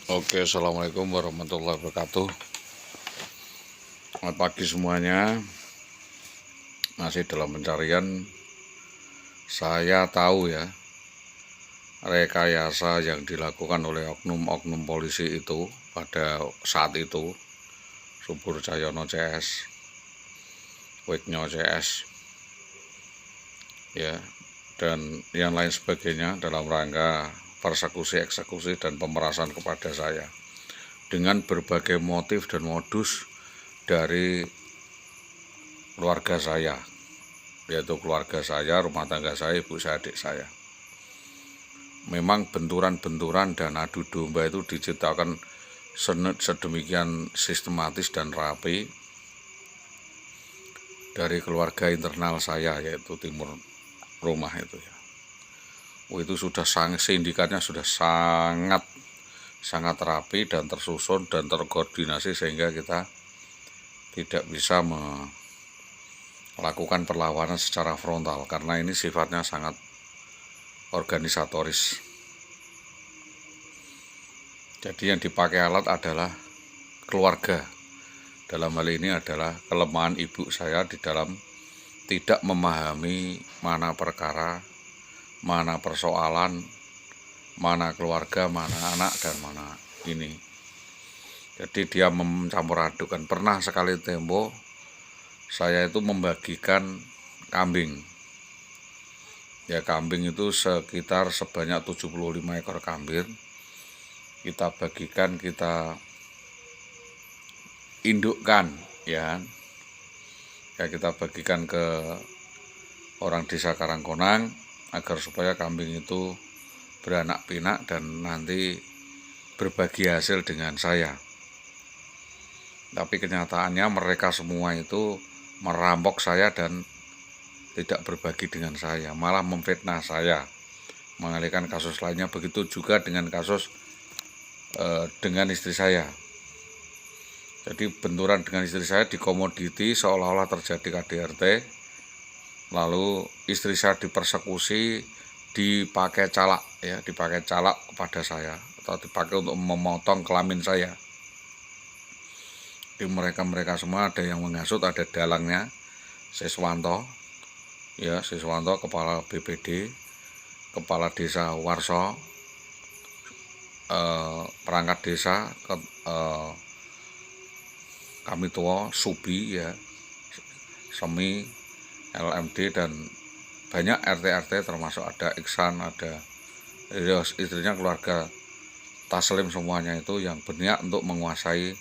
Oke, assalamualaikum warahmatullahi wabarakatuh. Selamat pagi semuanya. Masih dalam pencarian. Saya tahu ya, rekayasa yang dilakukan oleh oknum-oknum polisi itu pada saat itu, Subur Cahyono CS, Wiknyo CS, ya, dan yang lain sebagainya dalam rangka persekusi, eksekusi, dan pemerasan kepada saya dengan berbagai motif dan modus dari keluarga saya, yaitu keluarga saya, rumah tangga saya, ibu saya, adik saya. Memang benturan-benturan dan adu domba itu diciptakan sedemikian sistematis dan rapi dari keluarga internal saya, yaitu timur rumah itu ya. Itu sudah sindikatnya sudah sangat rapi dan tersusun dan terkoordinasi sehingga kita tidak bisa melakukan perlawanan secara frontal karena ini sifatnya sangat organisatoris. Jadi yang dipakai alat adalah keluarga. Dalam hal ini adalah kelemahan ibu saya di dalam tidak memahami mana perkara, mana persoalan, mana keluarga, mana anak, dan mana ini. Jadi dia mencampur adukan. Pernah sekali tempo saya itu membagikan kambing. Ya, kambing itu sekitar sebanyak 75 ekor kambing. Kita bagikan, kita indukkan ya. Ya, kita bagikan ke orang desa Karangkonang agar supaya kambing itu beranak pinak dan nanti berbagi hasil dengan saya. Tapi kenyataannya mereka semua itu merampok saya dan tidak berbagi dengan saya, malah memfitnah saya, mengalihkan kasus lainnya. Begitu juga dengan kasus dengan istri saya. Jadi benturan dengan istri saya dikomoditi seolah-olah terjadi KDRT, lalu istri saya dipersekusi, dipakai calak ya, dipakai calak kepada saya atau dipakai untuk memotong kelamin saya. Di mereka semua ada yang menghasut, ada dalangnya, Siswanto, ya, Siswanto, kepala BPD, kepala desa Warso, perangkat desa, kami tua, Subi, ya, Semi, LMD, dan banyak RT-RT termasuk ada Iksan, ada istrinya, keluarga Taslim, semuanya itu yang berniat untuk menguasai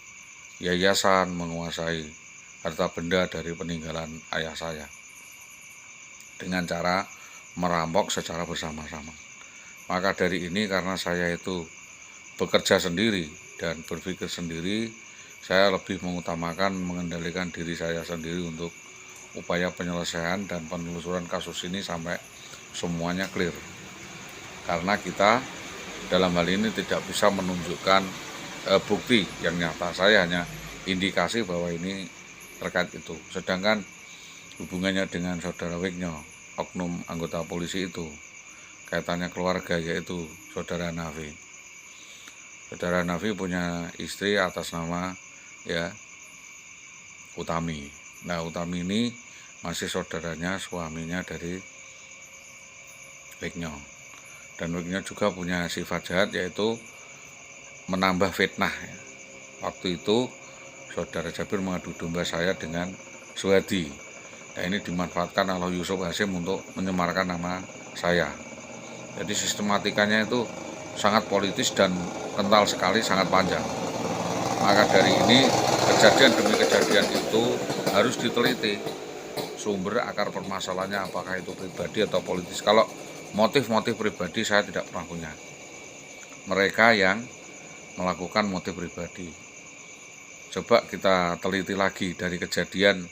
yayasan, menguasai harta benda dari peninggalan ayah saya dengan cara merampok secara bersama-sama. Maka dari ini, karena saya itu bekerja sendiri dan berpikir sendiri, saya lebih mengutamakan mengendalikan diri saya sendiri untuk upaya penyelesaian dan penelusuran kasus ini sampai semuanya clear. Karena kita dalam hal ini tidak bisa menunjukkan bukti yang nyata, saya hanya indikasi bahwa ini terkait itu. Sedangkan hubungannya dengan saudara Wiknyo, oknum anggota polisi itu, kaitannya keluarga, yaitu saudara Nafi. Saudara Nafi punya istri atas nama ya Utami. Nah, Utami ini masih saudaranya, suaminya dari Wiknyo. Dan Wiknyo juga punya sifat jahat, yaitu menambah fitnah. Waktu itu saudara Jabir mengadu domba saya dengan Suhadi. Nah, ini dimanfaatkan oleh Yusuf Hasim untuk menyemarkan nama saya. Jadi sistematikanya itu sangat politis dan kental sekali, sangat panjang. Maka dari ini, kejadian demi kejadian itu harus diteliti sumber akar permasalahannya, apakah itu pribadi atau politis. Kalau motif-motif pribadi saya tidak pernah punya. Mereka yang melakukan motif pribadi. Coba kita teliti lagi dari kejadian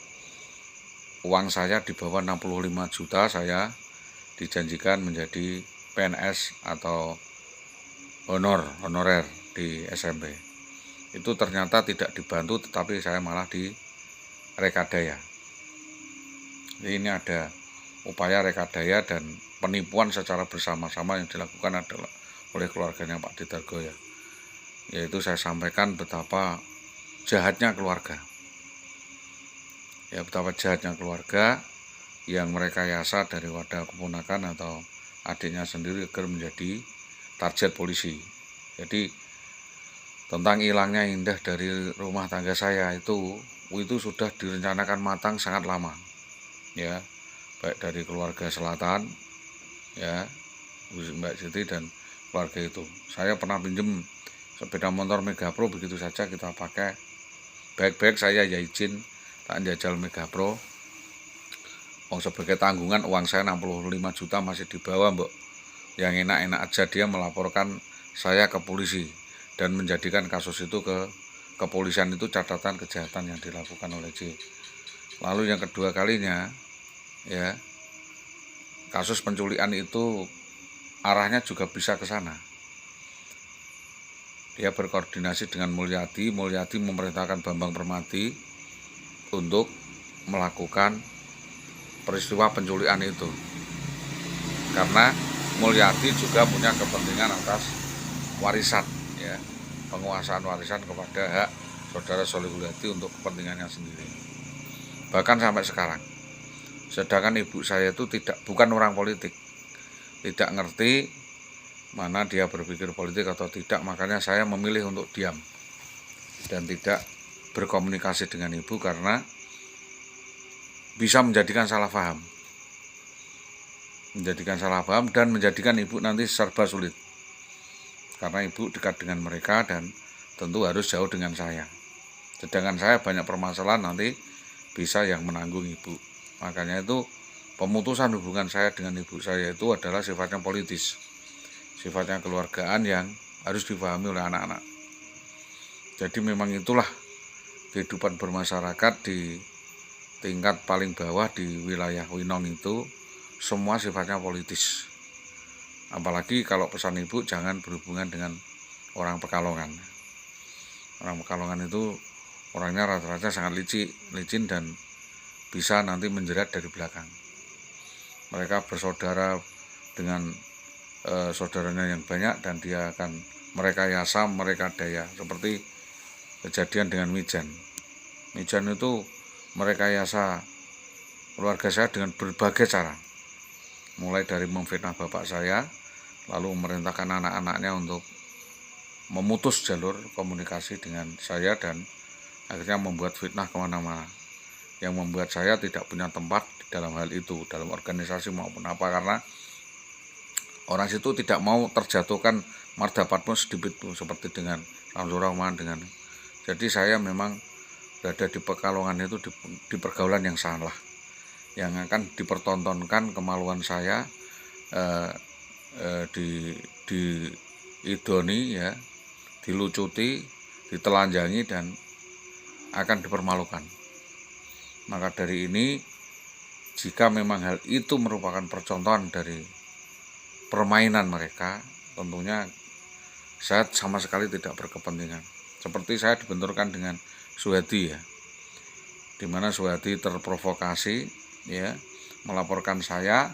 uang saya di bawah 65 juta saya dijanjikan menjadi PNS atau honorer di SMP. Itu ternyata tidak dibantu, tetapi saya malah direkadaya. Ini ada upaya rekadaya dan penipuan secara bersama-sama yang dilakukan adalah oleh keluarganya Pak Didargo ya. yaitu saya sampaikan betapa jahatnya keluarga. Ya, betapa jahatnya keluarga yang merekayasa dari wadah keponakan atau adiknya sendiri agar menjadi target polisi. Jadi tentang hilangnya Indah dari rumah tangga saya itu sudah direncanakan matang sangat lama. Ya, baik dari keluarga selatan, ya, Mbak Siti dan keluarga itu. Saya pernah pinjem sepeda motor Mega Pro, begitu saja kita pakai. Baik-baik saya ya izin tak jajal Mega Pro. Sebagai tanggungan uang saya 65 juta masih dibawa, Mbok. Yang enak-enak aja dia melaporkan saya ke polisi dan menjadikan kasus itu ke kepolisian itu catatan kejahatan yang dilakukan oleh J. Lalu yang kedua kalinya, ya, kasus penculikan itu arahnya juga bisa ke sana. Dia berkoordinasi dengan Mulyadi memerintahkan Bambang Permati untuk melakukan peristiwa penculikan itu. Karena Mulyadi juga punya kepentingan atas warisan, ya, penguasaan warisan kepada hak saudara Sholihul Hadi untuk kepentingannya sendiri. Bahkan sampai sekarang. Sedangkan ibu saya itu bukan orang politik, tidak ngerti mana dia berpikir politik atau tidak, makanya saya memilih untuk diam dan tidak berkomunikasi dengan ibu karena bisa menjadikan salah paham. Dan menjadikan ibu nanti serba sulit. Karena ibu dekat dengan mereka dan tentu harus jauh dengan saya. Sedangkan saya banyak permasalahan nanti bisa yang menanggung ibu. Makanya itu pemutusan hubungan saya dengan ibu saya itu adalah sifatnya politis. Sifatnya keluargaan yang harus dipahami oleh anak-anak. Jadi memang itulah kehidupan bermasyarakat di tingkat paling bawah di wilayah Winong itu semua sifatnya politis. Apalagi kalau pesan ibu jangan berhubungan dengan orang Pekalongan. Orang Pekalongan itu orangnya rata-rata sangat licin dan bisa nanti menjerat dari belakang. Mereka bersaudara dengan saudaranya yang banyak dan dia akan merekayasa, merekadaya seperti kejadian dengan Mijan. Mijan itu merekayasa keluarga saya dengan berbagai cara. Mulai dari memfitnah bapak saya, lalu memerintahkan anak-anaknya untuk memutus jalur komunikasi dengan saya dan akhirnya membuat fitnah kemana-mana. Yang membuat saya tidak punya tempat dalam hal itu, dalam organisasi maupun apa, karena orang situ tidak mau terjatuhkan martabatmu sedikit pun, seperti dengan Ramzul Rahman dengan. Jadi saya memang berada di Pekalongan itu di pergaulan yang salah, yang akan dipertontonkan kemaluan saya di idoni, ya, dilucuti, ditelanjangi dan akan dipermalukan. Maka dari ini, jika memang hal itu merupakan percontohan dari permainan mereka, tentunya saya sama sekali tidak berkepentingan. Seperti saya dibenturkan dengan Suhadi, ya, di mana Suhadi terprovokasi, ya, melaporkan saya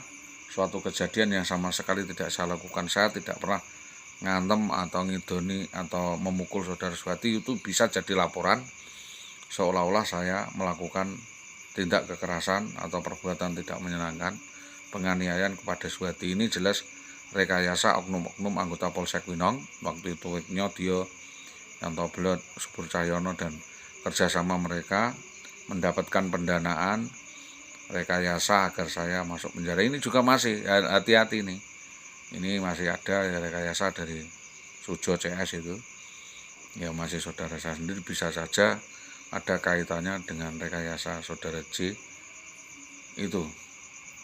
suatu kejadian yang sama sekali tidak saya lakukan. Saya tidak pernah ngantem atau ngidoni atau memukul saudara Suhadi. Itu bisa jadi laporan seolah-olah saya melakukan tindak kekerasan atau perbuatan tidak menyenangkan, penganiayaan kepada Suhadi. Ini jelas rekayasa oknum-oknum anggota Polsek Winong. Waktu itu dia Yanto Belot, Subur Cahyono dan kerjasama mereka mendapatkan pendanaan rekayasa agar saya masuk penjara. Ini juga masih hati-hati nih. Ini masih ada rekayasa dari Sujo CS itu. Ya, masih saudara saya sendiri, bisa saja ada kaitannya dengan rekayasa saudara J. Itu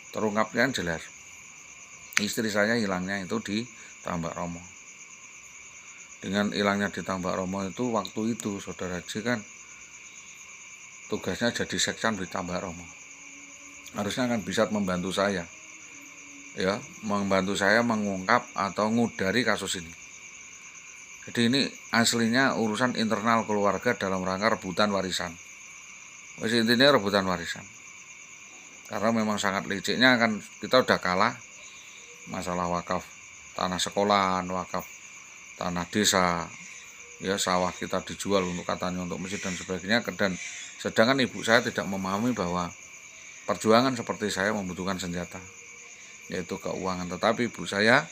terungkapnya jelas. Istri saya hilangnya itu di Tambak Romo. Dengan hilangnya di Tambak Romo itu, waktu itu saudara J kan tugasnya jadi seksan di Tambak Romo. Harusnya kan bisa membantu saya, ya, membantu saya mengungkap atau ngudari kasus ini. Jadi ini aslinya urusan internal keluarga dalam rangka rebutan warisan. Intinya rebutan warisan. Karena memang sangat liciknya kan kita udah kalah masalah wakaf tanah sekolahan, wakaf tanah desa, ya sawah kita dijual untuk katanya untuk masjid dan sebagainya, dan sedangkan ibu saya tidak memahami bahwa perjuangan seperti saya membutuhkan senjata, yaitu keuangan. Tetapi ibu saya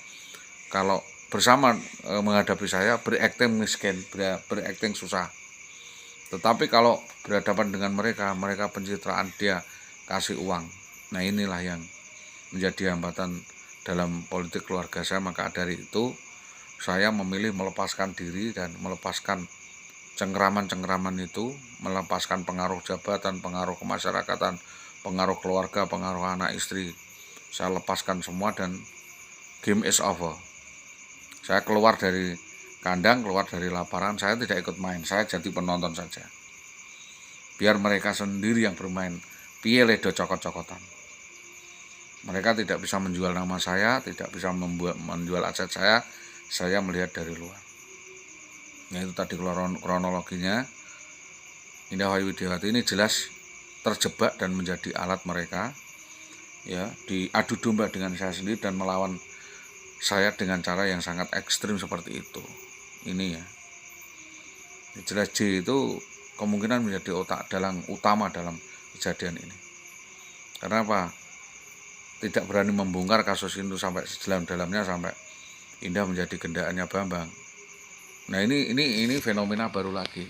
kalau bersama menghadapi saya berakting miskin, berakting susah. Tetapi kalau berhadapan dengan mereka pencitraan, dia kasih uang. Nah, inilah yang menjadi hambatan dalam politik keluarga saya. Maka dari itu saya memilih melepaskan diri dan melepaskan cengkeraman-cengkeraman itu, melepaskan pengaruh jabatan, pengaruh kemasyarakatan, pengaruh keluarga, pengaruh anak istri. Saya lepaskan semua dan game is over. Saya keluar dari kandang, keluar dari lapangan, saya tidak ikut main, saya jadi penonton saja. Biar mereka sendiri yang bermain, piye ledo cokot-cokotan. Mereka tidak bisa menjual nama saya, tidak bisa menjual aset saya melihat dari luar. Nah, itu tadi kronologinya. Indah Wayu Widiawati ini jelas terjebak dan menjadi alat mereka, ya, diadu domba dengan saya sendiri dan melawan saya dengan cara yang sangat ekstrim seperti itu. Ini ya. Jelas J itu kemungkinan menjadi otak utama dalam kejadian ini. Karena apa? Tidak berani membongkar kasus itu sampai sedalam-dalamnya, sampai Indah menjadi gendaannya Bambang. Nah, ini fenomena baru lagi.